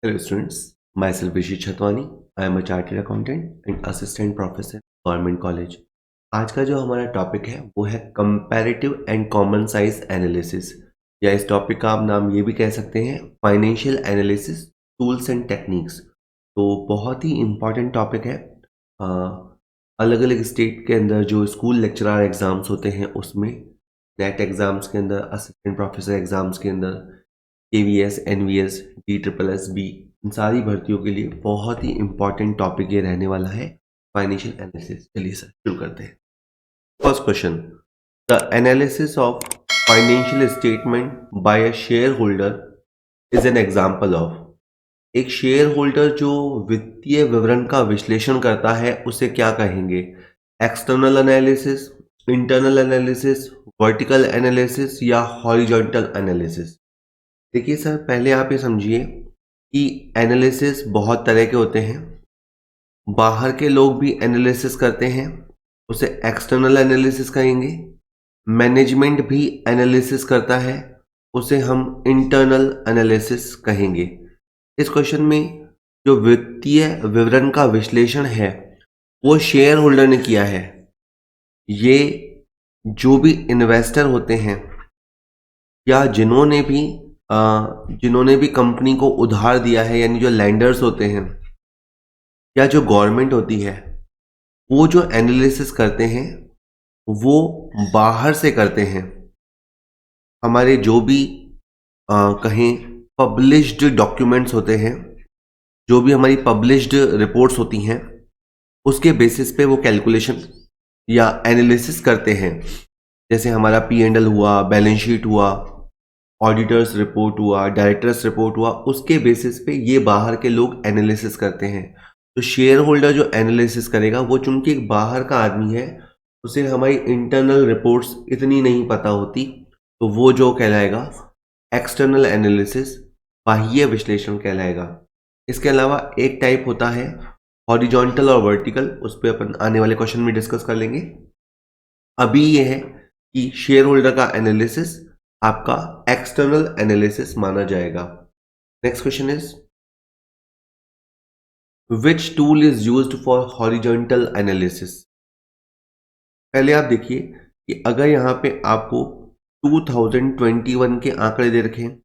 Hello students, myself Rishi Chatwani. I am a chartered accountant and assistant professor government college. आज का जो हमारा topic है वो है comparative and common size analysis, या इस टॉपिक का आप नाम ये भी कह सकते हैं financial analysis tools and techniques. तो बहुत ही इम्पॉर्टेंट टॉपिक है। अलग अलग स्टेट के अंदर जो स्कूल लेक्चरर एग्ज़ाम्स होते हैं उसमें, नेट एग्ज़ाम्स के अंदर, असिस्टेंट प्रोफेसर एग्ज़ाम्स के अंदर, KVS, NVS, DSSS, इन सारी भर्तियों के लिए बहुत ही इम्पॉर्टेंट टॉपिक ये रहने वाला है फाइनेंशियल एनालिसिस। चलिए सर शुरू करते हैं। First question, the analysis of financial statement by a share holder is an example of. एक शेयर होल्डर जो वित्तीय विवरण का विश्लेषण करता है उसे क्या कहेंगे? External analysis, internal analysis, vertical analysis या हॉरिजॉन्टल एनालिसिस? देखिए सर, पहले आप ये समझिए कि एनालिसिस बहुत तरह के होते हैं। बाहर के लोग भी एनालिसिस करते हैं, उसे एक्सटर्नल एनालिसिस कहेंगे। मैनेजमेंट भी एनालिसिस करता है, उसे हम इंटरनल एनालिसिस कहेंगे। इस क्वेश्चन में जो वित्तीय विवरण का विश्लेषण है वो शेयर होल्डर ने किया है। ये जो भी इन्वेस्टर होते हैं या जिन्होंने भी कंपनी को उधार दिया है, यानी जो लैंडर्स होते हैं या जो गवर्नमेंट होती है, वो जो एनालिसिस करते हैं वो बाहर से करते हैं। हमारे जो भी कहें पब्लिश्ड डॉक्यूमेंट्स होते हैं, जो भी हमारी पब्लिश्ड रिपोर्ट्स होती हैं, उसके बेसिस पे वो कैलकुलेशन या एनालिसिस करते हैं। जैसे हमारा P&L हुआ, बैलेंस शीट हुआ, ऑडिटर्स रिपोर्ट हुआ, डायरेक्टर्स रिपोर्ट हुआ, उसके बेसिस पे ये बाहर के लोग एनालिसिस करते हैं। तो शेयर होल्डर जो एनालिसिस करेगा वो चूंकि एक बाहर का आदमी है, उसे हमारी इंटरनल रिपोर्ट्स इतनी नहीं पता होती, तो वो जो कहलाएगा एक्सटर्नल एनालिसिस, बाह्य विश्लेषण कहलाएगा। इसके अलावा एक टाइप होता है हॉरिजॉन्टल और वर्टिकल, उस पर अपन आने वाले क्वेश्चन में डिस्कस कर लेंगे। अभी ये है कि शेयर होल्डर का एनालिसिस आपका एक्सटर्नल एनालिसिस माना जाएगा। Next question is, which tool is used for horizontal analysis? पहले आप देखिए कि अगर यहाँ पे आपको 2021 के आंकड़े दे रखे हैं,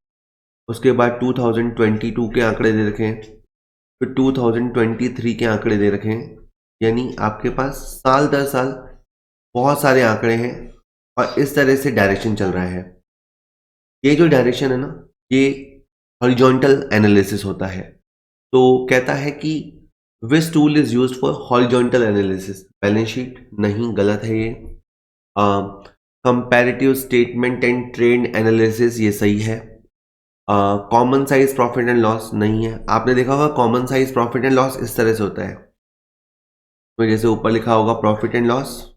उसके बाद 2022 के आंकड़े दे रखे हैं, फिर 2023 के आंकड़े दे रखे हैं, यानी आपके पास साल दर साल बहुत सारे आंकड़े हैं और इस तरह से डायरेक्शन चल रहा है। ये जो डायरेक्शन है ना, ये हॉरिजॉन्टल एनालिसिस होता है। तो कहता है कि which tool is used for horizontal analysis? Balance sheet नहीं, गलत है ये। Comparative statement and trend analysis, ये सही है। Common size profit and loss नहीं है। आपने देखा होगा common size profit and loss इस तरह से होता है, तो जैसे ऊपर लिखा होगा प्रॉफिट एंड लॉस,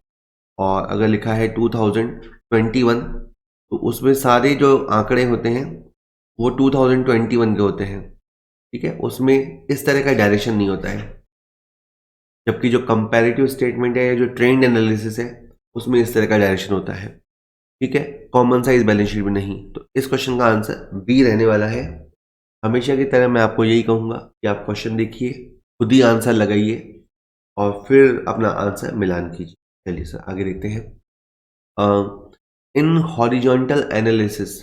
और अगर लिखा है 2021 तो उसमें सारे जो आंकड़े होते हैं वो 2021 के होते हैं, ठीक है। उसमें इस तरह का डायरेक्शन नहीं होता है, जबकि जो कंपैरेटिव स्टेटमेंट है या जो ट्रेंड एनालिसिस है उसमें इस तरह का डायरेक्शन होता है, ठीक है। कॉमन साइज बैलेंस शीट में नहीं। तो इस क्वेश्चन का आंसर बी रहने वाला है। हमेशा की तरह मैं आपको यही कहूँगा कि आप क्वेश्चन देखिए, खुद ही आंसर लगाइए और फिर अपना आंसर मिलान कीजिए। चलिए सर आगे देखते हैं। In horizontal analysis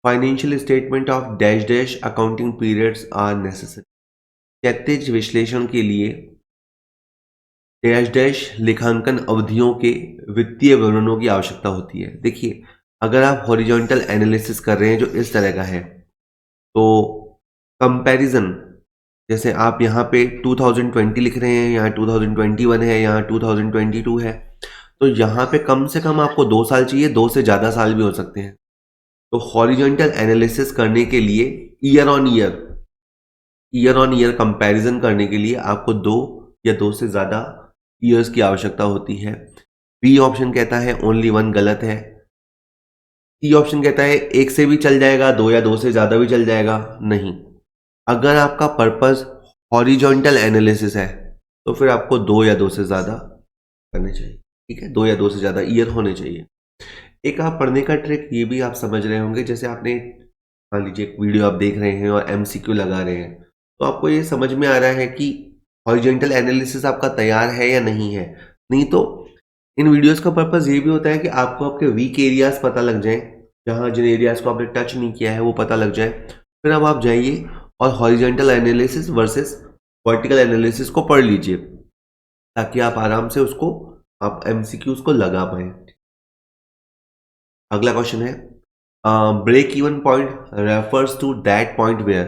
financial statement of dash dash accounting periods are necessary. क्षैतिज विश्लेषण के लिए डैश डैश लेखांकन अवधियों के वित्तीय विवरणों की आवश्यकता होती है। देखिए, अगर आप हॉरिजॉन्टल एनालिसिस कर रहे हैं जो इस तरह का है, तो कंपैरिजन, जैसे आप यहाँ पे 2020 लिख रहे हैं, यहाँ 2021 है, यहाँ 2022 है, तो यहाँ पे कम से कम आपको 2 साल चाहिए, 2 से ज़्यादा साल भी हो सकते हैं। तो हॉरिजॉन्टल एनालिसिस करने के लिए ईयर ऑन ईयर कंपैरिजन करने के लिए आपको 2 या 2 से ज़्यादा ईयर्स की आवश्यकता होती है। बी ऑप्शन कहता है ओनली 1, गलत है। सी ऑप्शन कहता है 1 से भी चल जाएगा, 2 या 2 से ज़्यादा भी चल जाएगा, नहीं। अगर आपका पर्पस हॉरिजॉन्टल एनालिसिस है तो फिर आपको 2 या 2 से ज़्यादा करने चाहिए, ठीक है। 2 या 2 से ज़्यादा ईयर होने चाहिए। एक आप पढ़ने का ट्रिक ये भी आप समझ रहे होंगे, जैसे आपने मान लीजिए एक वीडियो आप देख रहे हैं और MCQ लगा रहे हैं, तो आपको ये समझ में आ रहा है कि हॉरिजॉन्टल एनालिसिस आपका तैयार है या नहीं है। नहीं तो इन वीडियोस का पर्पस ये भी होता है कि आपको आपके वीक एरियाज पता लग जाएं, जहां जिन एरियाज को आपने टच नहीं किया है वो पता लग जाए। फिर अब आप जाइए और horizontal analysis versus vertical analysis को पढ़ लीजिए, ताकि आप आराम से उसको आप एमसीक्यूज को लगा पाए। अगला क्वेश्चन है, break even point refers to that point where,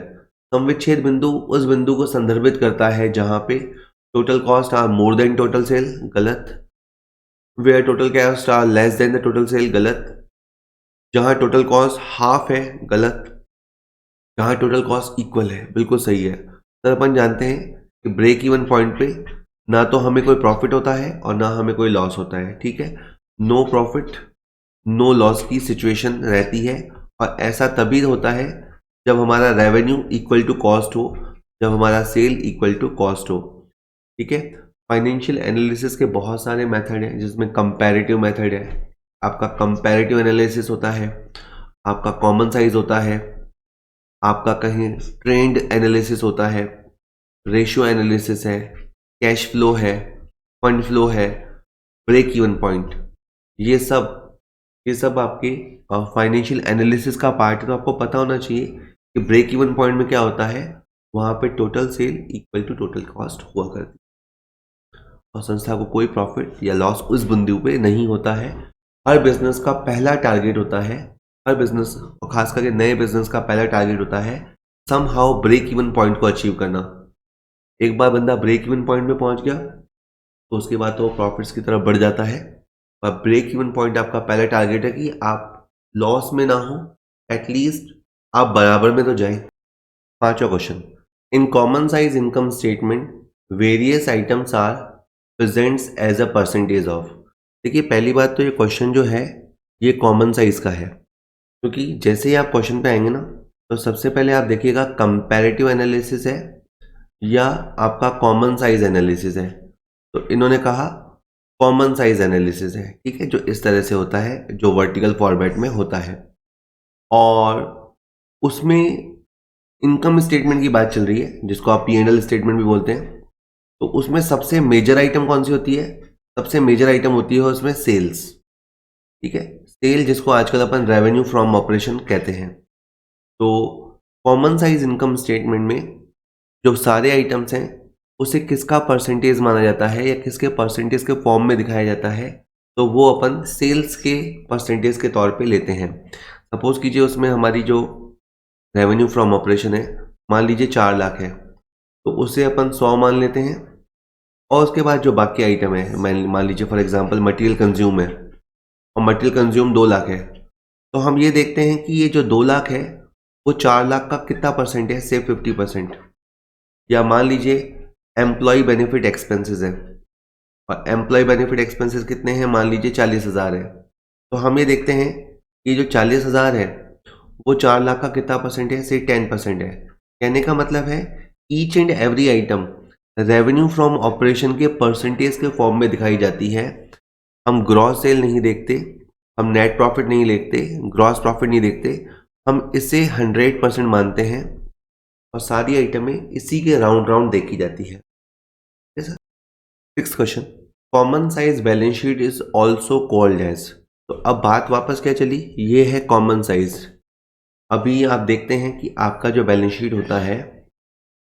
संविच्छेद बिंदु उस बिंदु को संदर्भित करता है जहां पे total cost are more than total sale, गलत। Where total cost are less than the total sale, गलत। जहां टोटल कॉस्ट हाफ है, गलत। जहां टोटल कॉस्ट इक्वल है, बिल्कुल सही है। सर अपन जानते हैं कि ब्रेक इवन पॉइंट पे ना तो हमें कोई प्रॉफिट होता है और ना हमें कोई लॉस होता है, ठीक है। नो प्रॉफिट नो लॉस की सिचुएशन रहती है, और ऐसा तभी होता है जब हमारा रेवेन्यू इक्वल टू कॉस्ट हो, जब हमारा सेल इक्वल टू कॉस्ट हो, ठीक है। फाइनेंशियल एनालिसिस के बहुत सारे मेथड हैं, जिसमें कंपैरेटिव मेथड है, आपका कंपैरेटिव एनालिसिस होता है, आपका कॉमन साइज होता है, आपका कहीं ट्रेंड एनालिसिस होता है, रेशियो एनालिसिस है, कैश फ्लो है, फंड फ्लो है, ब्रेक इवन पॉइंट, ये सब आपके फाइनेंशियल एनालिसिस का पार्ट है। तो आपको पता होना चाहिए कि ब्रेक इवन पॉइंट में क्या होता है, वहां पे total sale equal to total cost हुआ करती है, और संस्था को कोई प्रॉफिट या लॉस उस बिंदु पे नहीं होता है। हर बिजनेस का पहला टारगेट होता है, हर बिजनेस और खास करके नए बिजनेस का पहला टारगेट होता है somehow break even point को अचीव करना। एक बार बंदा ब्रेक इवन पॉइंट में पहुंच गया तो उसके बाद तो प्रॉफिट्स की तरफ बढ़ जाता है। पर ब्रेक इवन पॉइंट आपका पहला टारगेट है कि आप लॉस में ना हो, एटलीस्ट आप बराबर में तो जाएं। पांचवा question, in common size income statement various items are presents as a percentage of. देखिए पहली बात तो ये क्वेश्चन जो है ये कॉमन साइज का है, क्योंकि जैसे ही आप क्वेश्चन पे आएंगे ना, तो सबसे पहले आप देखिएगा कंपैरेटिव एनालिसिस है या आपका कॉमन साइज एनालिसिस है। तो इन्होंने कहा कॉमन साइज एनालिसिस है, ठीक है, जो इस तरह से होता है, जो वर्टिकल फॉर्मेट में होता है, और उसमें इनकम स्टेटमेंट की बात चल रही है, जिसको आप P&L स्टेटमेंट भी बोलते हैं। तो उसमें सबसे मेजर आइटम कौन सी होती है, सबसे मेजर आइटम होती है उसमें सेल्स, ठीक है, सेल, जिसको आजकल अपन रेवेन्यू फ्रॉम ऑपरेशन कहते हैं। तो कॉमन साइज इनकम स्टेटमेंट में जो सारे आइटम्स हैं उसे किसका परसेंटेज माना जाता है या किसके परसेंटेज के फॉर्म में दिखाया जाता है, तो वो अपन सेल्स के परसेंटेज के तौर पे लेते हैं। सपोज कीजिए उसमें हमारी जो रेवेन्यू फ्रॉम ऑपरेशन है, मान लीजिए 4 लाख है, तो उसे अपन 100 मान लेते हैं, और उसके बाद जो बाकी आइटम है, मान लीजिए फॉर एग्जांपल मटेरियल कंज्यूम है, और मटेरियल कंज्यूम 2 लाख है, तो हम ये देखते हैं कि ये जो 2 लाख है वो 4 लाख का कितना परसेंट है, से 50%। या मान लीजिए एम्प्लॉय बेनिफिट एक्सपेंसेस है, और एम्प्लॉय बेनिफिट एक्सपेंसेस कितने हैं, मान लीजिए 40,000 है, तो हम ये देखते हैं कि जो 40,000 है वो 4 लाख का कितना परसेंट है, से 10% है। कहने का मतलब है each and every item revenue from operation के परसेंटेज के फॉर्म में दिखाई जाती है। हम ग्रॉस सेल नहीं देखते, हम नेट प्रॉफिट नहीं देखते, ग्रॉस प्रॉफिट नहीं देखते, हम इसे 100% मानते हैं, और सारी आइटमें इसी के राउंड राउंड देखी जाती है। Sixth question, common size balance sheet is also called as. तो अब बात वापस क्या चली, ये है कॉमन साइज। अभी आप देखते हैं कि आपका जो बैलेंस शीट होता है,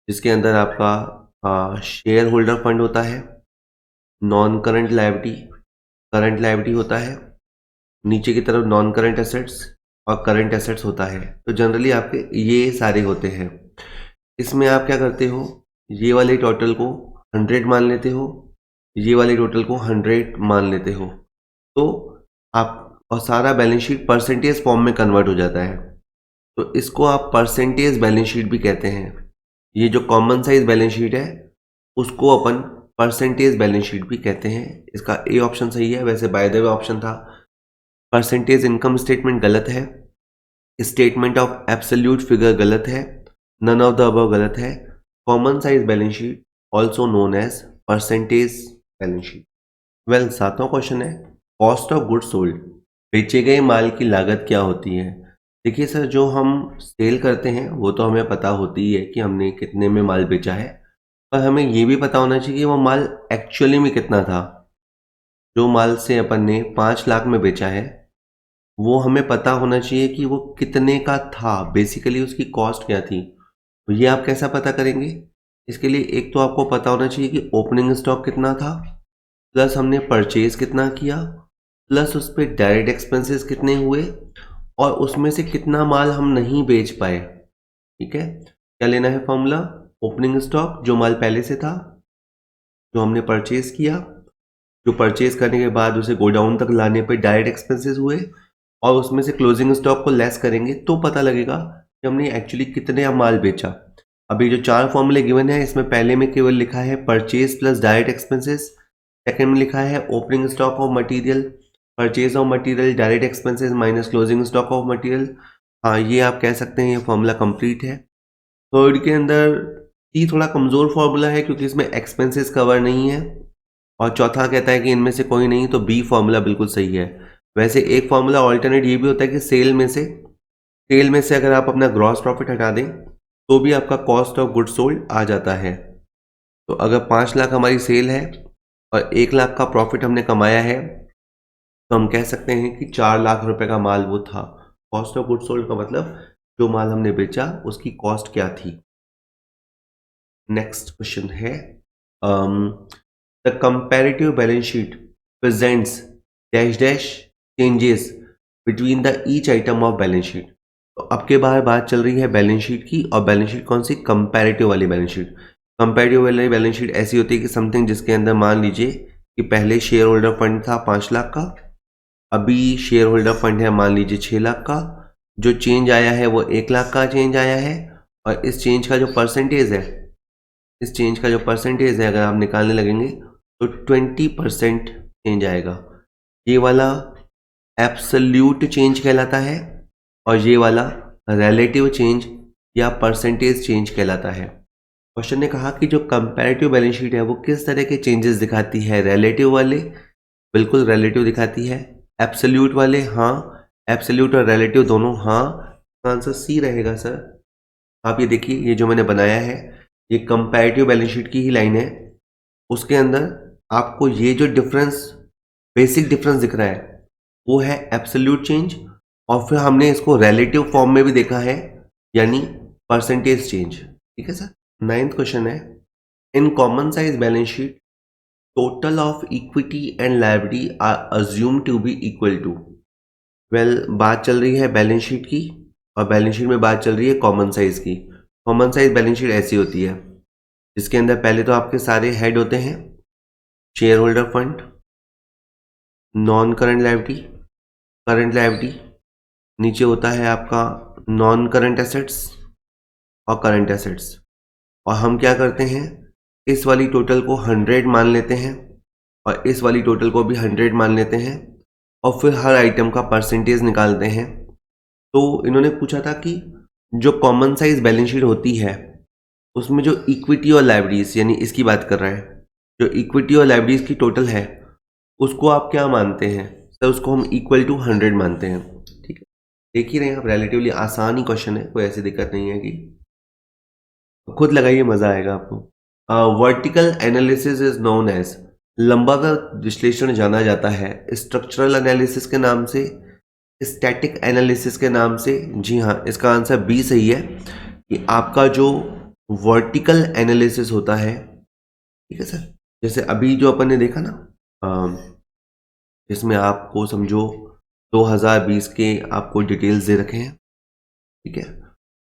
जिसके अंदर आपका शेयर होल्डर फंड होता है, non current liability, current liability होता है, नीचे की तरफ नॉन करंट एसेट्स और करंट एसेट्स होता है। तो जनरली आपके ये सारे होते हैं। इसमें आप क्या करते हो, ये वाले टोटल को 100 मान लेते हो, ये वाले टोटल को 100 मान लेते हो, तो आप और सारा बैलेंस शीट परसेंटेज फॉर्म में कन्वर्ट हो जाता है। तो इसको आप परसेंटेज बैलेंस शीट भी कहते हैं। ये जो कॉमन साइज बैलेंस शीट है उसको अपन परसेंटेज बैलेंस शीट भी कहते हैं। इसका ए ऑप्शन सही है, वैसे बाय द वे ऑप्शन था परसेंटेज इनकम स्टेटमेंट गलत है, स्टेटमेंट ऑफ एब्सोल्यूट फिगर गलत है, नन ऑफ द अबव गलत है। Common size balance sheet also known as percentage balance sheet. Well, सातवां क्वेश्चन है, कॉस्ट ऑफ गुड्स सोल्ड, बेचे गए माल की लागत क्या होती है। देखिए सर, जो हम सेल करते हैं वो तो हमें पता होती ही है कि हमने कितने में माल बेचा है, पर हमें ये भी पता होना चाहिए कि वो माल एक्चुअली में कितना था। जो माल से अपन ने 5 लाख में बेचा है, वो हमें पता होना चाहिए कि वो कितने का था, बेसिकली उसकी कॉस्ट क्या थी। तो ये आप कैसा पता करेंगे? इसके लिए एक तो आपको पता होना चाहिए कि ओपनिंग स्टॉक कितना था, प्लस हमने परचेज कितना किया, प्लस उस पे डायरेक्ट एक्सपेंसेस कितने हुए, और उसमें से कितना माल हम नहीं बेच पाए। ठीक है, क्या लेना है फॉर्मूला? ओपनिंग स्टॉक, जो माल पहले से था, जो हमने परचेज किया, जो परचेज करने के बाद उसे गोडाउन तक लाने पे डायरेक्ट एक्सपेंसेस हुए, और उसमें से क्लोजिंग स्टॉक को लेस करेंगे तो पता लगेगा कि हमने एक्चुअली कितने माल बेचा। अभी जो 4 फॉर्मूले गिवन है, इसमें पहले में केवल लिखा है purchase plus direct expenses, second में लिखा है opening stock of material, purchase of material, direct expenses minus closing stock of material. हाँ, ये आप कह सकते हैं ये फॉर्मूला कंप्लीट है। थर्ड के अंदर सी थोड़ा कमज़ोर फॉर्मूला है क्योंकि इसमें एक्सपेंसेस कवर नहीं है, और चौथा कहता है कि इनमें से कोई नहीं, तो बी फॉर्मूला बिल्कुल सही है। वैसे एक फॉर्मूला ऑल्टरनेट ये भी होता है कि सेल में से अगर आप अपना ग्रॉस प्रॉफिट हटा दें तो भी आपका कॉस्ट ऑफ गुड्स सोल्ड आ जाता है। तो अगर 5 लाख हमारी सेल है और 1 लाख का प्रॉफिट हमने कमाया है, तो हम कह सकते हैं कि 4 लाख रुपए का माल वो था। कॉस्ट ऑफ गुड्स सोल्ड का मतलब जो माल हमने बेचा उसकी कॉस्ट क्या थी। नेक्स्ट क्वेश्चन है, the comparative balance sheet presents dash dash changes between the each item of balance sheet. तो अब के बार बात चल रही है बैलेंस शीट की, और बैलेंस शीट कौन सी? कंपैरेटिव वाली बैलेंस शीट। कंपैरेटिव वाली बैलेंस शीट ऐसी होती है कि समथिंग जिसके अंदर मान लीजिए कि पहले शेयर होल्डर फंड था 5 लाख का, अभी शेयर होल्डर फंड है मान लीजिए 6 लाख का, जो चेंज आया है वो 1 लाख का चेंज आया है, और इस चेंज का जो परसेंटेज है, अगर आप निकालने लगेंगे तो 20% चेंज आएगा। ये वाला एब्सोल्यूट चेंज कहलाता है, और ये वाला रिलेटिव चेंज या परसेंटेज चेंज कहलाता है। क्वेश्चन ने कहा कि जो कंपैरेटिव बैलेंस शीट है वो किस तरह के चेंजेस दिखाती है? रिलेटिव वाले, बिल्कुल रिलेटिव दिखाती है। एब्सोल्यूट वाले, हाँ, एब्सोल्यूट और रिलेटिव दोनों, हाँ। आंसर सी रहेगा सर। आप ये देखिए, ये जो मैंने बनाया है ये कंपैरेटिव बैलेंस शीट की ही लाइन है। उसके अंदर आपको ये जो डिफरेंस, बेसिक डिफरेंस दिख रहा है वो है एब्सोल्यूट चेंज, और फिर हमने इसको रिलेटिव फॉर्म में भी देखा है, यानी परसेंटेज चेंज। ठीक है सर। 9th क्वेश्चन है, in common size balance sheet total of equity and liability are assume to be equal to. Well, बात चल रही है बैलेंस शीट की, और बैलेंस शीट में बात चल रही है कॉमन साइज की। कॉमन साइज बैलेंस शीट ऐसी होती है जिसके अंदर पहले तो आपके सारे हेड होते हैं, share holder fund, non current liability, current liability, नीचे होता है आपका नॉन करंट एसेट्स और करंट एसेट्स। और हम क्या करते हैं, इस वाली टोटल को 100 मान लेते हैं, और इस वाली टोटल को भी 100 मान लेते हैं, और फिर हर आइटम का परसेंटेज निकालते हैं। तो इन्होंने पूछा था कि जो कॉमन साइज बैलेंस शीट होती है उसमें जो इक्विटी और लायबिलिटीज, यानी इसकी बात कर रहा है, जो इक्विटी और लायबिलिटीज की टोटल है उसको आप क्या मानते हैं? सर, उसको हम इक्वल टू 100 मानते हैं। ठीक है, देख ही रहे हैं आप, रिलेटिवली आसान ही क्वेश्चन है, कोई ऐसी दिक्कत नहीं है कि खुद लगाइए, मजा आएगा आपको। Vertical analysis is known as, लंबावत विश्लेषण जाना जाता है स्ट्रक्चरल एनालिसिस के नाम से, स्टैटिक एनालिसिस के नाम से। जी हाँ, इसका आंसर बी सही है कि आपका जो वर्टिकल एनालिसिस होता है, ठीक है सर, जैसे अभी जो अपन ने देखा ना, इसमें आपको समझो 2020 के आपको डिटेल्स दे रखे हैं, ठीक है,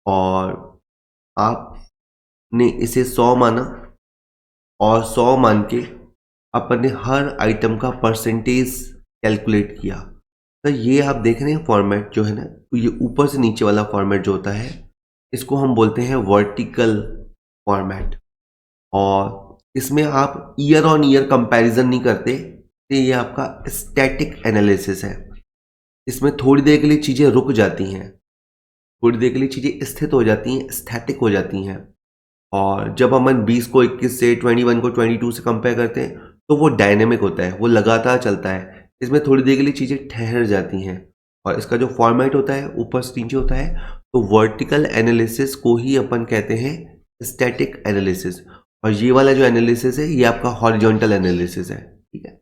और आपने इसे 100 माना, और 100 मान के अपन ने हर आइटम का परसेंटेज कैलकुलेट किया। तो ये आप देख रहे हैं फॉर्मेट जो है ना, ये ऊपर से नीचे वाला फॉर्मेट जो होता है इसको हम बोलते हैं वर्टिकल फॉर्मेट, और इसमें आप ईयर ऑन ईयर कंपैरिजन नहीं करते, तो ये आपका स्टैटिक एनालिसिस है। इसमें थोड़ी देर के लिए चीज़ें रुक जाती हैं, थोड़ी देर के लिए चीज़ें स्थित हो जाती हैं, स्टैटिक हो जाती हैं, और जब हम 20 को 21 से, 21 को 22 से कंपेयर करते हैं तो वो डायनेमिक होता है, वो लगातार चलता है। इसमें थोड़ी देर के लिए चीज़ें ठहर जाती हैं, और इसका जो फॉर्मेट होता है ऊपर से नीचे होता है, तो वर्टिकल एनालिसिस को ही अपन कहते हैं स्टैटिक एनालिसिस, और ये वाला जो एनालिसिस है ये आपका हॉरिजॉन्टल एनालिसिस है। ठीक है,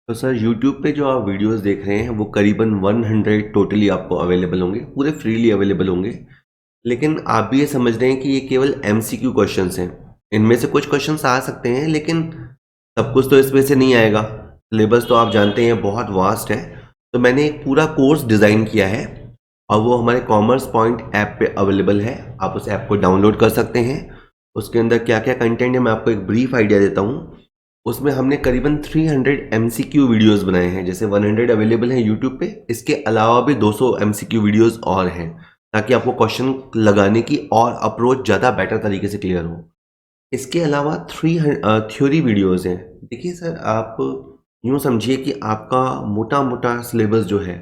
तो सर यूट्यूब पे जो आप वीडियोस देख रहे हैं वो करीबन 100 टोटली आपको अवेलेबल होंगे, पूरे फ्रीली अवेलेबल होंगे। लेकिन आप भी ये समझ रहे हैं कि ये केवल एमसीक्यू क्वेश्चंस हैं, इनमें से कुछ क्वेश्चंस आ सकते हैं लेकिन सब कुछ तो इसमें से नहीं आएगा। सिलेबस तो आप जानते हैं बहुत वास्ट है। तो मैंने एक पूरा कोर्स डिज़ाइन किया है और वो हमारे कॉमर्स पॉइंट ऐप पे अवेलेबल है, आप उस ऐप को डाउनलोड कर सकते हैं। उसके अंदर क्या क्या कंटेंट है मैं आपको एक ब्रीफ आइडिया देता हूँ। उसमें हमने करीबन 300 एमसीक्यू वीडियोस बनाए हैं, जैसे 100 अवेलेबल हैं यूट्यूब पे, इसके अलावा भी 200 एमसीक्यू वीडियोस और हैं, ताकि आपको क्वेश्चन लगाने की और अप्रोच ज़्यादा बेटर तरीके से क्लियर हो। इसके अलावा 300 थ्योरी वीडियोस हैं। देखिए सर, आप यूँ समझिए कि आपका मोटा मोटा सिलेबस जो है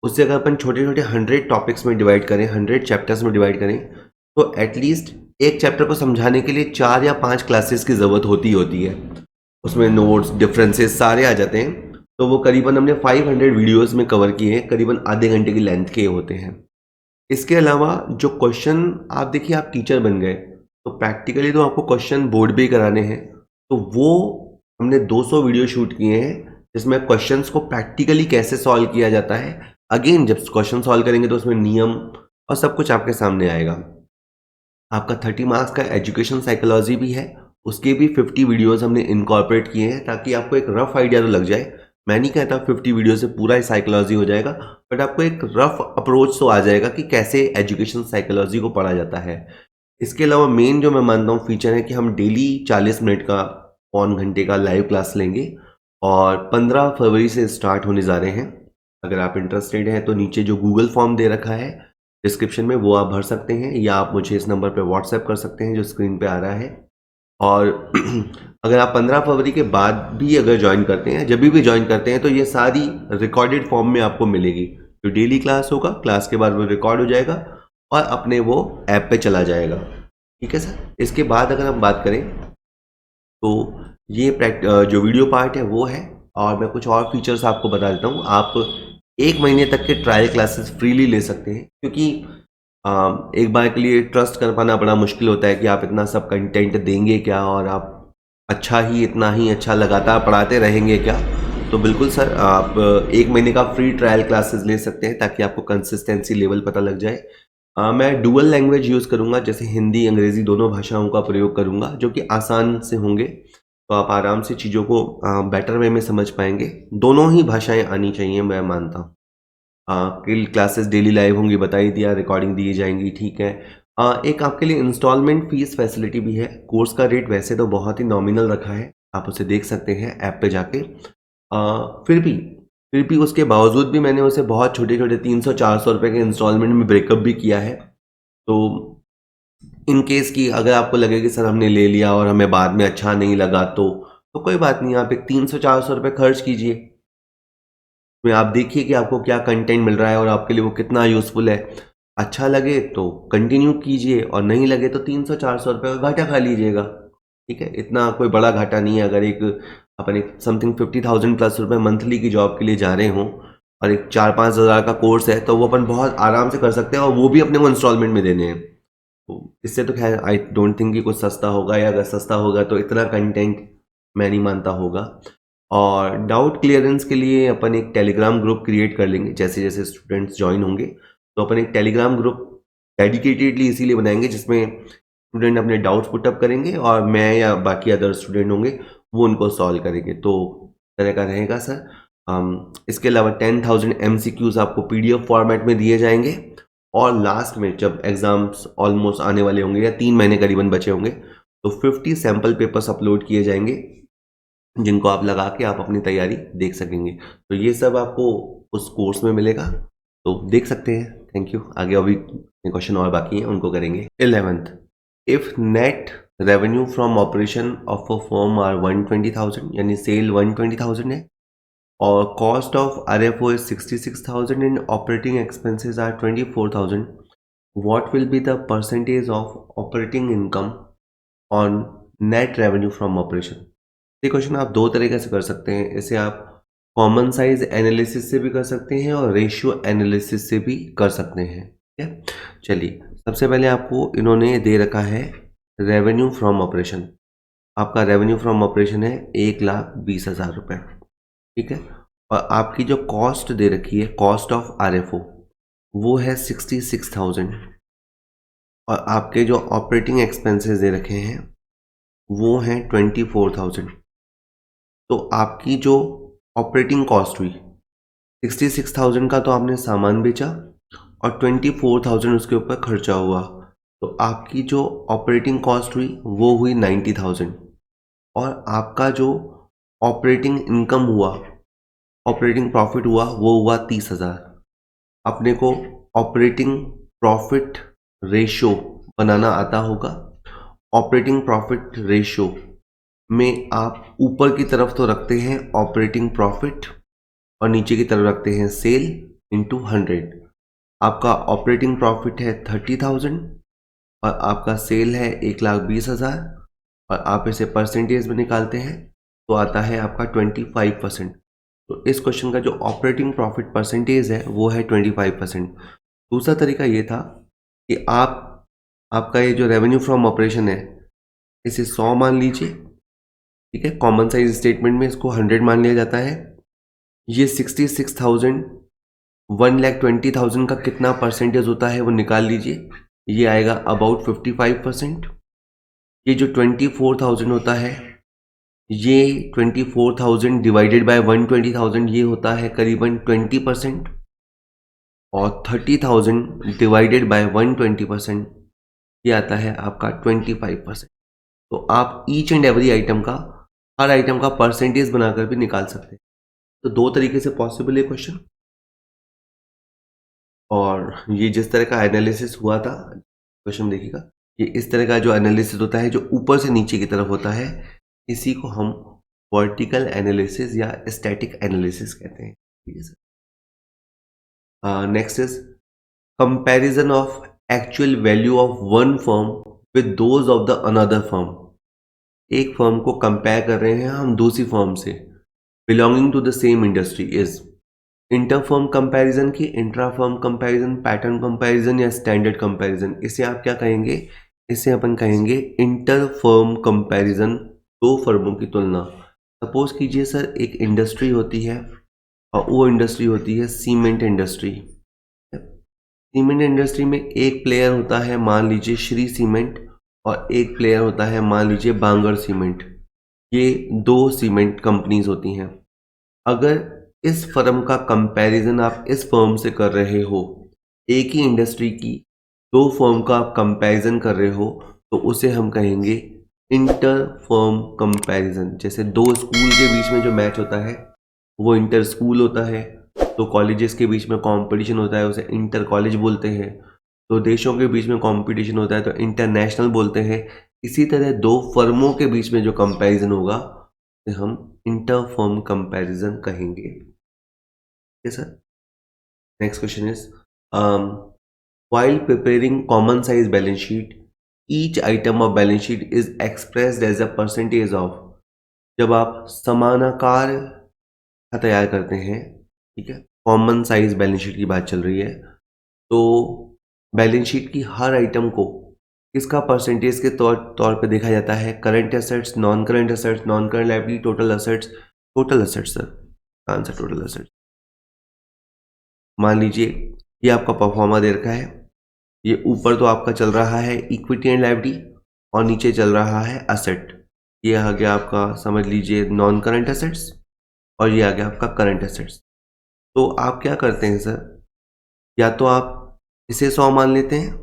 उससे अगर अपन छोटे छोटे 100 टॉपिक्स में डिवाइड करें, 100 चैप्टर्स में डिवाइड करें, तो एटलीस्ट एक चैप्टर को समझाने के लिए 4 या 5 क्लासेस की ज़रूरत होती है। उसमें नोट्स डिफरेंसेस सारे आ जाते हैं। तो वो करीबन हमने 500 वीडियोस में कवर किए हैं, करीबन आधे घंटे की लेंथ के होते हैं। इसके अलावा जो क्वेश्चन, आप देखिए आप टीचर बन गए तो प्रैक्टिकली तो आपको क्वेश्चन बोर्ड पे ही कराने हैं, तो वो हमने 200 वीडियो शूट किए हैं जिसमें क्वेश्चंस को प्रैक्टिकली कैसे सॉल्व किया जाता है। अगेन जब क्वेश्चन सॉल्व करेंगे तो उसमें नियम और सब कुछ आपके सामने आएगा। आपका 30 मार्क्स का एजुकेशन साइकोलॉजी भी है, उसके भी 50 वीडियोस हमने इनकॉर्पोरेट किए हैं ताकि आपको एक रफ आइडिया तो लग जाए। मैं नहीं कहता 50 वीडियो से पूरा ही साइकोलॉजी हो जाएगा, बट आपको एक रफ अप्रोच तो आ जाएगा कि कैसे एजुकेशन साइकोलॉजी को पढ़ा जाता है। इसके अलावा मेन जो मैं मानता हूँ फीचर है कि हम डेली 40 मिनट का, पौन घंटे का लाइव क्लास लेंगे और 15 फरवरी से स्टार्ट होने जा रहे हैं। अगर आप इंटरेस्टेड हैं तो नीचे जो गूगल फॉर्म दे रखा है डिस्क्रिप्शन में, वो आप भर सकते हैं, या आप मुझे इस नंबर पे व्हाट्सएप कर सकते हैं जो स्क्रीन पे आ रहा है। और अगर आप 15 फरवरी के बाद भी अगर ज्वाइन करते हैं, जब भी ज्वाइन करते हैं, तो ये सारी रिकॉर्डेड फॉर्म में आपको मिलेगी। जो डेली क्लास होगा, क्लास के बाद वो रिकॉर्ड हो जाएगा और अपने वो ऐप पे चला जाएगा। ठीक है सर। इसके बाद अगर हम बात करें तो ये जो वीडियो पार्ट है वो है, और मैं कुछ और फीचर्स आपको बता देता हूँ। आप 1 महीने तक के ट्रायल क्लासेस फ्रीली ले सकते हैं, क्योंकि एक बार के लिए ट्रस्ट कर पाना बड़ा मुश्किल होता है कि आप इतना सब कंटेंट देंगे क्या और आप इतना ही अच्छा लगातार पढ़ाते रहेंगे क्या। तो बिल्कुल सर, आप 1 महीने का फ्री ट्रायल क्लासेस ले सकते हैं ताकि आपको कंसिस्टेंसी लेवल पता लग जाए। मैं डुअल लैंग्वेज यूज़ करूँगा, जैसे हिंदी अंग्रेज़ी दोनों भाषाओं का प्रयोग करूँगा, जो कि आसान से होंगे, तो आप आराम से चीज़ों को बेटर वे में समझ पाएंगे। दोनों ही भाषाएं आनी चाहिए, मैं मानता हूँ। क्लासेस डेली लाइव होंगी, बता ही दिया, रिकॉर्डिंग दी जाएंगी। ठीक है। एक आपके लिए इंस्टॉलमेंट फीस फैसिलिटी भी है। कोर्स का रेट वैसे तो बहुत ही नॉमिनल रखा है, आप उसे देख सकते हैं ऐप पे जाके। फिर भी उसके बावजूद भी मैंने उसे बहुत छोटे छोटे 300-400 रुपये के इंस्टॉलमेंट में ब्रेकअप भी किया है। तो इन केस कि अगर आपको लगे कि सर हमने ले लिया और हमें बाद में अच्छा नहीं लगा, तो कोई बात नहीं, आप एक 300-400 रुपये खर्च कीजिए, में आप देखिए कि आपको क्या कंटेंट मिल रहा है और आपके लिए वो कितना यूज़फुल है। अच्छा लगे तो कंटिन्यू कीजिए और नहीं लगे तो 300-400 रुपये का घाटा खा लीजिएगा। ठीक है, इतना कोई बड़ा घाटा नहीं है। अगर अपन एक समथिंग 50,000 प्लस रुपये मंथली की जॉब के लिए जा रहे हों और एक 4-5 हज़ार का कोर्स है, तो वो अपन बहुत आराम से कर सकते हैं, और वो भी अपने को इंस्टॉलमेंट में देने हैं। तो इससे तो खैर आई डोंट थिंक कि कुछ सस्ता होगा, या अगर सस्ता होगा तो इतना कंटेंट मैं नहीं मानता होगा। और डाउट क्लियरेंस के लिए अपन एक टेलीग्राम ग्रुप क्रिएट कर लेंगे। जैसे जैसे स्टूडेंट्स ज्वाइन होंगे तो अपन एक टेलीग्राम ग्रुप डेडिकेटेडली इसीलिए बनाएंगे जिसमें स्टूडेंट अपने डाउट्स पुटअप करेंगे और मैं या बाकी अदर स्टूडेंट होंगे वो उनको सॉल्व करेंगे। तो तरह का रहेगा सर। इसके अलावा 10,000 MCQs आपको PDF फॉर्मेट में दिए जाएंगे, और लास्ट में जब एग्ज़ाम्स ऑलमोस्ट आने वाले होंगे या 3 महीने करीबन बचे होंगे, तो 50 सैम्पल पेपर्स अपलोड किए जाएंगे जिनको आप लगा के आप अपनी तैयारी देख सकेंगे। तो ये सब आपको उस कोर्स में मिलेगा, तो देख सकते हैं। Thank you. आगे अभी क्वेश्चन और बाकी हैं, उनको करेंगे। 11th, if net revenue from operation of a firm are 120,000, यानी सेल 120,000 है, और cost of RFO is 66,000 and operating expenses are 24,000, what will be the percentage of operating income on net revenue from operation. ये question आप दो तरीके से कर सकते हैं। इसे आप कॉमन साइज एनालिसिस से भी कर सकते हैं और रेशियो एनालिसिस से भी कर सकते हैं। ठीक है, चलिए सबसे पहले आपको इन्होंने दे रखा है रेवेन्यू फ्रॉम ऑपरेशन। आपका रेवेन्यू फ्रॉम ऑपरेशन है 1,20,000 रुपये। ठीक है, और आपकी जो कॉस्ट दे रखी है, कॉस्ट ऑफ RFO, वो है 66,000। और आपके जो ऑपरेटिंग एक्सपेंसेस दे रखे हैं वो हैं 24,000। तो आपकी जो ऑपरेटिंग कॉस्ट हुई 66,000 का तो आपने सामान बेचा और 24,000 उसके ऊपर खर्चा हुआ, तो आपकी जो ऑपरेटिंग कॉस्ट हुई वो हुई 90,000। और आपका जो ऑपरेटिंग इनकम हुआ, ऑपरेटिंग प्रॉफिट हुआ, वो हुआ 30,000। अपने को ऑपरेटिंग प्रॉफिट रेशो बनाना आता होगा। ऑपरेटिंग प्रॉफिट रेशो में आप ऊपर की तरफ तो रखते हैं ऑपरेटिंग प्रॉफिट और नीचे की तरफ रखते हैं सेल इंटू 100। आपका ऑपरेटिंग प्रॉफिट है 30,000 और आपका सेल है 1,20,000 और आप इसे परसेंटेज में निकालते हैं तो आता है आपका 25%। तो इस क्वेश्चन का जो ऑपरेटिंग प्रॉफिट परसेंटेज है वो है 25%। दूसरा तरीका ये था कि आपका ये जो रेवेन्यू फ्रॉम ऑपरेशन है इसे 100 मान लीजिए। ठीक है, कॉमन साइज स्टेटमेंट में इसको 100 मान लिया जाता है। ये 66,000 1,20,000 का कितना परसेंटेज होता है वो निकाल लीजिए। ये आएगा अबाउट 55%। ये जो 24,000 होता है, ये 24,000 डिवाइडेड बाय 120,000 ये होता है करीबन 20%। और 30,000 डिवाइडेड बाय 120% ये आता है आपका 25%। तो आप ईच एंड एवरी आइटम का, हर आइटम का परसेंटेज बनाकर भी निकाल सकते हैं। तो दो तरीके से पॉसिबल है क्वेश्चन। और ये जिस तरह का एनालिसिस हुआ था, क्वेश्चन देखिएगा, ये इस तरह का जो एनालिसिस होता है जो ऊपर से नीचे की तरफ होता है, इसी को हम वर्टिकल एनालिसिस या स्टैटिक एनालिसिस कहते हैं। ठीक है sir. Next is comparison of actual value of one firm with those of the another firm. एक फर्म को कंपेयर कर रहे हैं हम दूसरी फर्म से belonging to the same industry is inter firm comparison की intra firm comparison, pattern comparison या स्टैंडर्ड कंपैरिजन। इसे आप क्या कहेंगे? इसे अपन कहेंगे इंटर फर्म कंपैरिजन, दो फर्मों की तुलना। सपोज कीजिए सर एक इंडस्ट्री होती है और वो इंडस्ट्री होती है सीमेंट इंडस्ट्री। सीमेंट इंडस्ट्री में एक प्लेयर होता है मान लीजिए श्री सीमेंट और एक प्लेयर होता है मान लीजिए बांगर सीमेंट। ये दो सीमेंट कंपनीज होती हैं। अगर इस फर्म का कंपैरिजन आप इस फर्म से कर रहे हो, एक ही इंडस्ट्री की दो फर्म का आप कंपैरिजन कर रहे हो, तो उसे हम कहेंगे इंटर फर्म कंपैरिजन। जैसे दो स्कूल के बीच में जो मैच होता है वो इंटर स्कूल होता है, तो कॉलेजेस के बीच में कंपटीशन होता है उसे इंटर कॉलेज बोलते हैं, तो देशों के बीच में कंपटीशन होता है तो इंटरनेशनल बोलते हैं। इसी तरह दो फर्मों के बीच में जो कंपैरिजन होगा उसे हम इंटर फर्म कंपैरिजन कहेंगे। ठीक है sir. Next question is while preparing common size balance sheet, each item of balance sheet is expressed as a percentage of। जब आप समानाकार तैयार करते हैं, ठीक है, कॉमन साइज बैलेंस शीट की बात चल रही है, तो बैलेंस शीट की हर आइटम को किसका परसेंटेज के तौर पे देखा जाता है? Current assets, non current assets, non current liability, total assets. Total assets sir, answer total assets. मान लीजिए ये आपका परफॉर्मा दे रखा है, ये ऊपर तो आपका चल रहा है इक्विटी एंड लायबिलिटी और नीचे चल रहा है असेट। ये आ गया आपका समझ लीजिए नॉन करंट एसेट्स और ये आ गया आपका करंट एसेट्स। तो आप क्या करते हैं सर, या तो आप इसे 100 मान लेते हैं,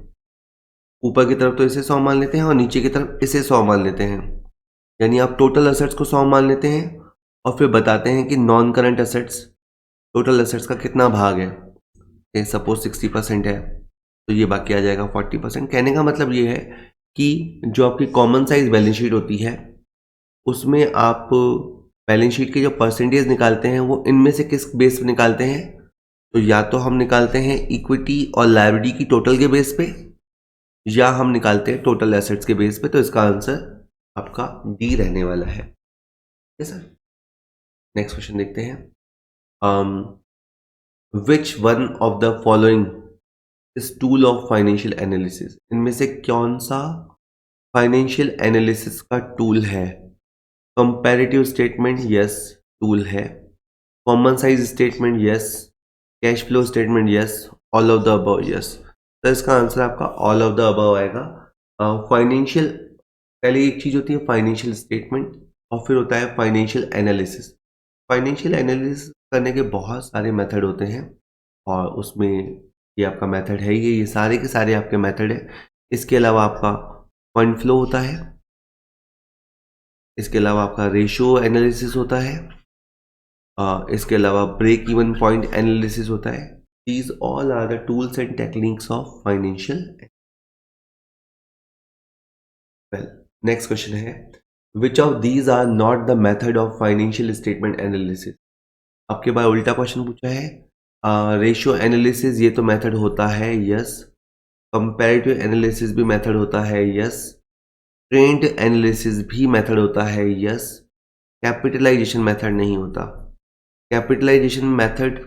ऊपर की तरफ तो इसे 100 मान लेते हैं और नीचे की तरफ इसे 100 मान लेते हैं। यानी आप टोटल एसेट्स को 100 मान लेते हैं और फिर बताते हैं कि non current assets total assets का कितना भाग है। सपोज 60% है तो ये बाकी आ जाएगा 40%। कहने का मतलब ये है कि जो आपकी कॉमन साइज बैलेंस शीट होती है उसमें आप बैलेंस शीट के जो परसेंटेज निकालते हैं वो इनमें से किस बेस पे निकालते हैं? तो या तो हम निकालते हैं इक्विटी और लायबिलिटी की टोटल के बेस पे, या हम निकालते हैं टोटल एसेट्स के बेस पे। तो इसका आंसर आपका डी रहने वाला है। सर नेक्स्ट क्वेश्चन देखते हैं। Which one of the following इस टूल ऑफ फाइनेंशियल एनालिसिस, इनमें से कौन सा फाइनेंशियल एनालिसिस का टूल है? कंपैरेटिव स्टेटमेंट, यस टूल है। Common size statement, yes. Cash flow statement, yes. All of the above, yes. तो इसका आंसर आपका ऑल ऑफ द अबव आएगा। फाइनेंशियल, पहले एक चीज होती है फाइनेंशियल स्टेटमेंट और फिर होता है फाइनेंशियल एनालिसिस। फाइनेंशियल एनालिसिस करने के बहुत सारे मेथड होते हैं और उसमें ये आपका मेथड है, ये सारे के सारे आपके मेथड है। इसके अलावा आपका फंड फ्लो होता है, इसके अलावा आपका रेशियो एनालिसिस होता है, इसके अलावा ब्रेक इवन पॉइंट एनालिसिस होता है। These all are the tools and techniques of financial. Well, next question है, which of these are not the method of financial statement analysis? आपके पास उल्टा क्वेश्चन पूछा है। रेशियो एनालिसिस ये तो मेथड होता है, यस। कंपैरेटिव एनालिसिस भी मेथड होता है, यस। ट्रेंड एनालिसिस भी मेथड होता है, यस। कैपिटलाइजेशन मेथड नहीं होता। कैपिटलाइजेशन मेथड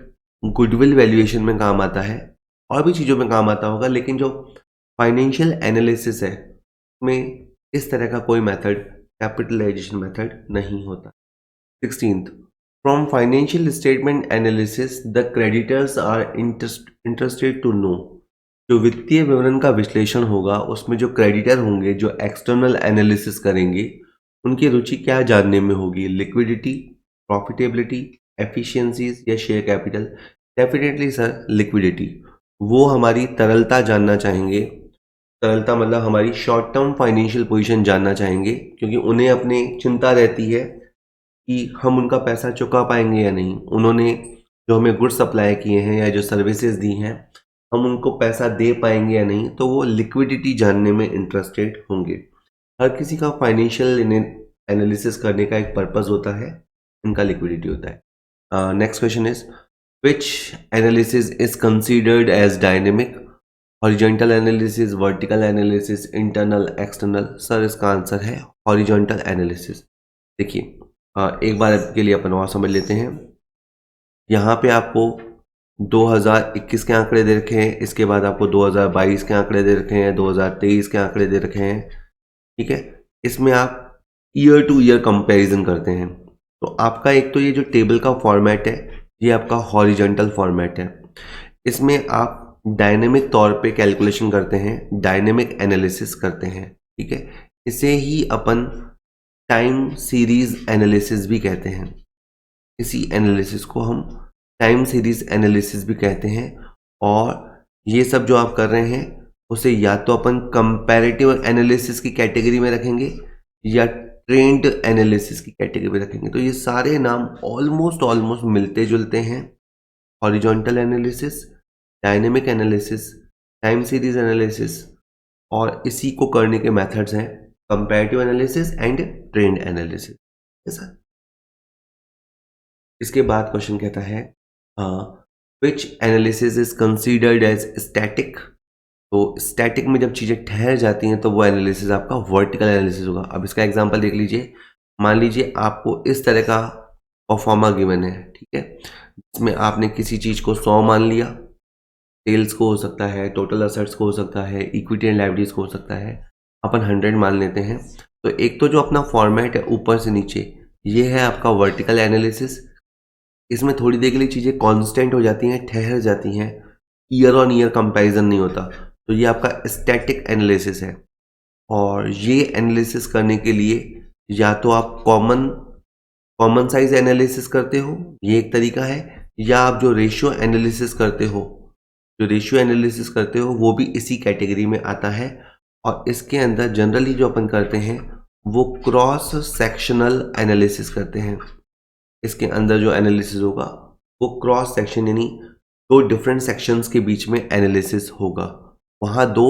गुडविल वैल्यूएशन में काम आता है, और भी चीज़ों में काम आता होगा, लेकिन जो फाइनेंशियल एनालिसिस है उसमें इस तरह का कोई मेथड, कैपिटलाइजेशन मेथड नहीं होता। 16th, from financial statement analysis the creditors are interested to know. जो वित्तीय विवरण का विश्लेषण होगा उसमें जो क्रेडिटर होंगे, जो एक्सटर्नल एनालिसिस करेंगे, उनकी रुचि क्या जानने में होगी? लिक्विडिटी, प्रॉफिटेबिलिटी, एफिशिएंसीज या share capital? Definitely sir liquidity. वो हमारी तरलता जानना चाहेंगे। तरलता मतलब हमारी शॉर्ट टर्म फाइनेंशियल पोजीशन जानना चाहेंगे, क्योंकि उन्हें अपनी चिंता रहती है कि हम उनका पैसा चुका पाएंगे या नहीं। उन्होंने जो हमें गुड्स सप्लाई किए हैं या जो सर्विसेज दी हैं, हम उनको पैसा दे पाएंगे या नहीं, तो वो लिक्विडिटी जानने में इंटरेस्टेड होंगे। हर किसी का फाइनेंशियल एनालिसिस करने का एक पर्पस होता है, इनका लिक्विडिटी होता है। Next question is, which analysis is considered as dynamic? Horizontal analysis, vertical analysis, internal, external? Sir इसका आंसर है हॉरिजॉन्टल एनालिसिस। देखिए, एक बार के लिए अपन और समझ लेते हैं। यहाँ पे आपको 2021 के आंकड़े दे रखे हैं, इसके बाद आपको 2022 के आंकड़े दे रखे हैं, 2023 के आंकड़े दे रखे हैं, ठीक है। इसमें आप ईयर टू ईयर कंपैरिजन करते हैं। तो आपका एक तो ये जो टेबल का फॉर्मेट है, ये आपका हॉरिजॉन्टल फॉर्मेट है। इसमें आप डायनेमिक तौर पे कैलकुलेशन करते हैं, डायनेमिक एनालिसिस करते हैं, ठीक है। इसे ही अपन टाइम सीरीज एनालिसिस भी कहते हैं। इसी एनालिसिस को हम टाइम सीरीज एनालिसिस भी कहते हैं। और ये सब जो आप कर रहे हैं उसे या तो अपन कंपैरेटिव एनालिसिस की कैटेगरी में रखेंगे या ट्रेंड एनालिसिस की कैटेगरी में रखेंगे। तो ये सारे नाम ऑलमोस्ट मिलते जुलते हैं। Horizontal analysis, dynamic analysis, time series analysis, और इसी को करने के मेथड्स हैं comparative analysis and trend analysis. ऐसा। इसके बाद क्वेश्चन कहता है, which analysis is considered as static? तो स्टैटिक में जब चीज़ें ठहर जाती हैं तो वो एनालिसिस आपका वर्टिकल एनालिसिस होगा। अब इसका एग्जांपल देख लीजिए। मान लीजिए आपको इस तरह का परफॉर्मा गिवन है, ठीक है, जिसमें आपने किसी चीज़ को 100 मान लिया, सेल्स को हो सकता है, टोटल असेट्स को हो सकता है, इक्विटी एंड लायबिलिटीज को हो सकता है, अपन 100 मान लेते हैं। तो एक तो जो अपना फॉर्मेट है ऊपर से नीचे, ये है आपका वर्टिकल एनालिसिस। इसमें थोड़ी देर के लिए चीज़ें कांस्टेंट हो जाती हैं, ठहर जाती हैं, ईयर ऑन ईयर कंपैरिजन नहीं होता। तो ये आपका स्टैटिक एनालिसिस है। और ये एनालिसिस करने के लिए या तो आप कॉमन साइज एनालिसिस करते हो, ये एक तरीका है, या आप जो रेशियो एनालिसिस करते हो, वो भी इसी कैटेगरी में आता है। और इसके अंदर जनरली जो अपन करते हैं वो क्रॉस सेक्शनल एनालिसिस करते हैं। इसके अंदर जो एनालिसिस होगा वो क्रॉस सेक्शन, यानी दो डिफरेंट सेक्शंस के बीच में एनालिसिस होगा। वहाँ दो,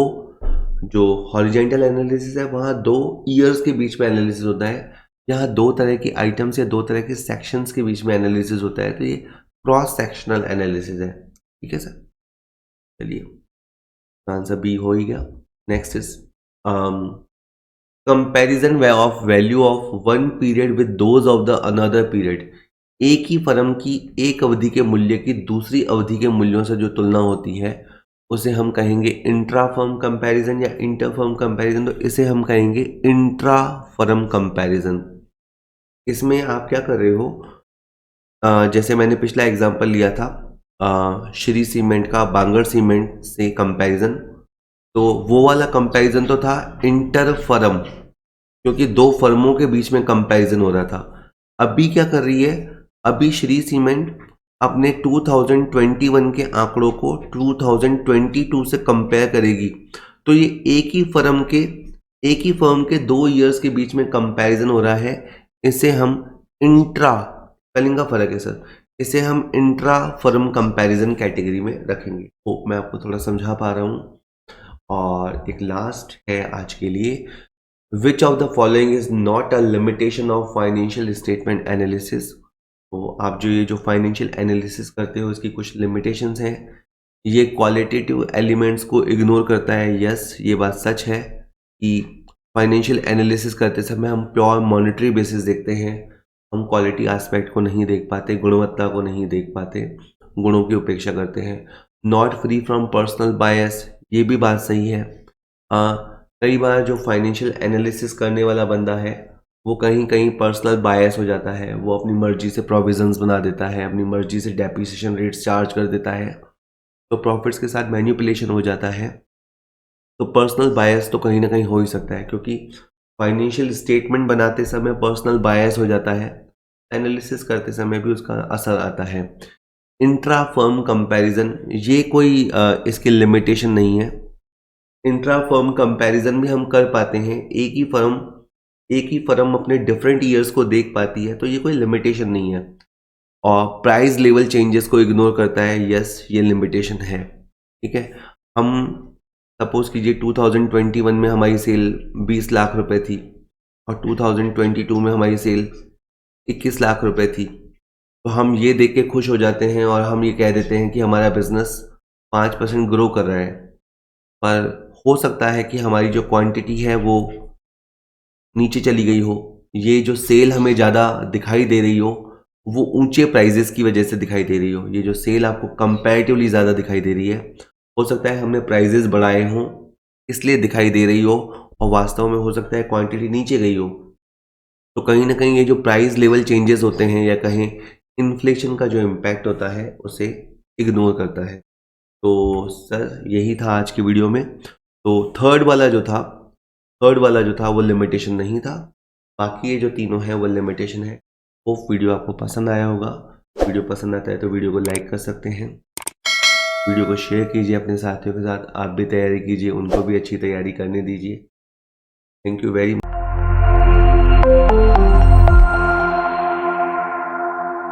जो हॉरिजॉन्टल एनालिसिस है वहाँ दो ईयर्स के बीच में एनालिसिस होता है, यहाँ दो तरह की आइटम्स या दो तरह के सेक्शंस के बीच में एनालिसिस होता है। तो ये क्रॉस सेक्शनल एनालिसिस है, ठीक है सर। चलिए, आंसर बी हो ही गया। Next is comparison of value of one period with those of the another period एक ही फर्म की एक अवधि के मूल्य की दूसरी अवधि के मूल्यों से जो तुलना होती है उसे हम कहेंगे इंट्रा फर्म कंपैरिजन या इंटर फर्म कंपैरिजन। तो इसे हम कहेंगे इंट्रा फर्म कंपैरिजन। इसमें आप क्या कर रहे हो, जैसे मैंने पिछला एग्जांपल लिया था श्री सीमेंट का बांगर सीमेंट से कंपैरिजन, तो वो वाला कंपैरिजन तो था इंटर फर्म, क्योंकि दो फर्मों के बीच में कंपैरिजन हो रहा था। अभी क्या कर रही है, अभी श्री सीमेंट अपने 2021 के आंकड़ों को 2022 से कंपेयर करेगी। तो ये एक ही फर्म के 2 इयर्स के बीच में कंपैरिजन हो रहा है। इसे हम इंट्रा, स्पेलिंग का फर्क है सर, इसे हम इंट्रा फर्म कंपैरिजन कैटेगरी में रखेंगे। तो मैं आपको थोड़ा समझा पा रहा हूँ। और एक लास्ट है आज के लिए, which of the following is not a limitation of financial statement analysis. तो आप जो फाइनेंशियल एनालिसिस करते हो इसकी कुछ लिमिटेशंस हैं। ये क्वालिटेटिव एलिमेंट्स को इग्नोर करता है। यस, ये बात सच है कि फाइनेंशियल एनालिसिस करते समय हम प्योर मॉनेटरी बेसिस देखते हैं, हम क्वालिटी एस्पेक्ट को नहीं देख पाते, गुणवत्ता को नहीं देख पाते, गुणों की उपेक्षा करते हैं। Not free from personal bias, ये भी बात सही है। कई बार जो फाइनेंशियल एनालिसिस करने वाला बंदा है वो कहीं कहीं पर्सनल बायस हो जाता है, वो अपनी मर्जी से प्रोविजंस बना देता है, अपनी मर्जी से डेप्रिसिएशन रेट्स चार्ज कर देता है, तो प्रॉफिट्स के साथ मैनिपुलेशन हो जाता है। तो पर्सनल बायस तो कहीं ना कहीं हो ही सकता है, क्योंकि फाइनेंशियल स्टेटमेंट बनाते समय पर्सनल बायस हो जाता है, एनालिसिस करते समय भी उसका असर आता है। इंट्रा फर्म कंपैरिजन, ये कोई इसकी लिमिटेशन नहीं है। इंट्रा फर्म कंपैरिजन भी हम कर पाते हैं, एक ही फर्म अपने डिफरेंट ईयर्स को देख पाती है, तो ये कोई लिमिटेशन नहीं है। और प्राइस लेवल चेंजेस को इग्नोर करता है, यस ये लिमिटेशन है। ठीक है, हम सपोज कीजिए 2021 में हमारी सेल 20 लाख रुपए थी और 2022 में हमारी सेल 21 लाख रुपए थी, तो हम ये देख के खुश हो जाते हैं और हम ये कह देते हैं कि हमारा बिजनेस 5% ग्रो कर रहा है। पर हो सकता है कि हमारी जो क्वांटिटी है वो नीचे चली गई हो, ये जो सेल हमें ज़्यादा दिखाई दे रही हो वो ऊंचे प्राइजेस की वजह से दिखाई दे रही हो। ये जो सेल आपको कंपैरेटिवली ज़्यादा दिखाई दे रही है, हो सकता है हमने प्राइजेस बढ़ाए हों इसलिए दिखाई दे रही हो, और वास्तव में हो सकता है क्वांटिटी नीचे गई हो। तो कहीं ना कहीं ये जो प्राइस लेवल चेंजेस होते हैं या कहें इन्फ्लेशन का जो इम्पैक्ट होता है उसे इग्नोर करता है। तो सर यही था आज की वीडियो में। तो थर्ड वाला जो था वो लिमिटेशन नहीं था, बाकी ये जो तीनों हैं वो लिमिटेशन है। होप वीडियो आपको पसंद आया होगा। वीडियो पसंद आता है तो वीडियो को लाइक कर सकते हैं, वीडियो को शेयर कीजिए अपने साथियों के साथ, आप भी तैयारी कीजिए, उनको भी अच्छी तैयारी करने दीजिए। Thank you very much.